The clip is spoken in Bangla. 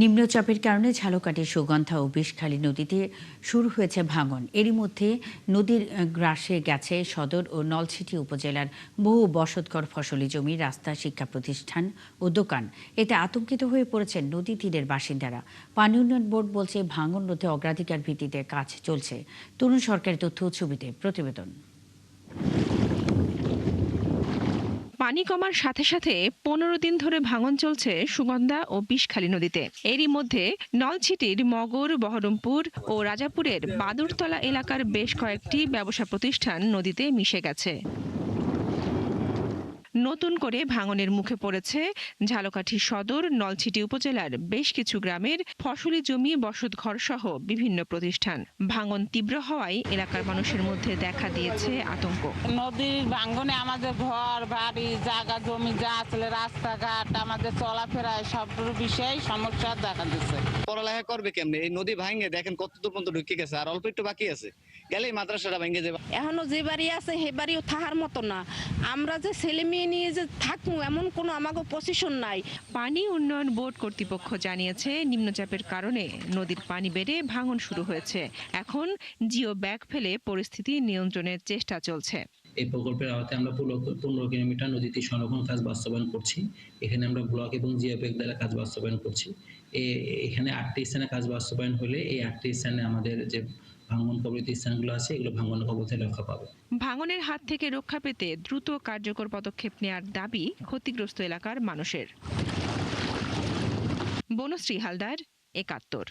নিম্নচাপের কারণে ঝালকাঠির সুগন্ধা ও বিষখালী নদীতে শুরু হয়েছে ভাঙন। এরই মধ্যে নদীর গ্রাসে গেছে সদর ও নলছিটি উপজেলার বহু বসতঘর, ফসলি জমি, রাস্তা, শিক্ষা প্রতিষ্ঠান ও দোকান। এতে আতঙ্কিত হয়ে পড়েছেন নদী তীরের বাসিন্দারা। পানি উন্নয়ন বোর্ড বলছে, ভাঙন রোধে অগ্রাধিকার ভিত্তিতে কাজ চলছে। তরুণ সরকারি তথ্য ও ছবিতে প্রতিবেদন। পানি কমার সাথে সাথে 15 দিন ধরে ভাঙন চলছে সুগন্ধা ও বিষখালী নদীতে। এরই মধ্যে নলছিটির মগর, বহরমপুর ও রাজাপুরের বাদুরতলা এলাকার বেশ কয়েকটি ব্যবসা প্রতিষ্ঠান নদীতে মিশে গেছে। নতুন করে ভাঙনের মুখে পড়েছে ঝালকাঠি সদর, নলছিটি উপজেলার বেশ কিছু গ্রামের ফসলি জমি, বসতঘর সহ বিভিন্ন প্রতিষ্ঠান। ভাঙন তীব্র হওয়ায় এলাকার মানুষের মধ্যে দেখা দিয়েছে আতঙ্ক। নদীর ভাঙনে আমাদের ঘর বাড়ি, জায়গা জমি যা আসলে, রাস্তাঘাট, আমাদের চলাফেরায় সব বিষয়ে সমস্যা দেখা দিচ্ছে। পড়ালেখা করবে কেমনে? এই নদী ভাঙে দেখেন কত দূর পর্যন্ত ঢুকে গেছে, আর অল্প একটু বাকি আছে, গেলেই মাদ্রাসাটা ভেঙে যাবে। এখনো যে বাড়ি আছে সে বাড়িও থাকার মতো না। আমরা যে ছেলে মেয়ে নিয়ে যে থাকবো এমন কোনো আমাকে পজিশন নাই। পানি উন্নয়ন বোর্ড কর্তৃপক্ষ জানিয়েছে, নিম্নচাপের কারণে নদীর পানি বেড়ে ভাঙন শুরু হয়েছে। এখন জিও ব্যাগ ফেলে পরিস্থিতি নিয়ন্ত্রণের চেষ্টা চলছে। এই প্রকল্পের আওতায় আমরা 15 কিলোমিটার নদীতে সংরক্ষণ কাজ বাস্তবায়ন করছি। এখানে আমরা ব্লক এবং জিও ব্যাগ দ্বারা কাজ বাস্তবায়ন করছি। এখানে 8টি স্থানে কাজ বাস্তবায়ন হলে এই 8টি স্থানে আমাদের যে ভাঙন কবলিত স্থানগুলো আছে, এগুলো ভাঙনের কবল থেকে রক্ষা পাবে। ভাঙনের হাত থেকে রক্ষা পেতে দ্রুত কার্যকর পদক্ষেপ নেওয়ার দাবি ক্ষতিগ্রস্ত এলাকার মানুষের। বনশ্রী হালদার, ৭১।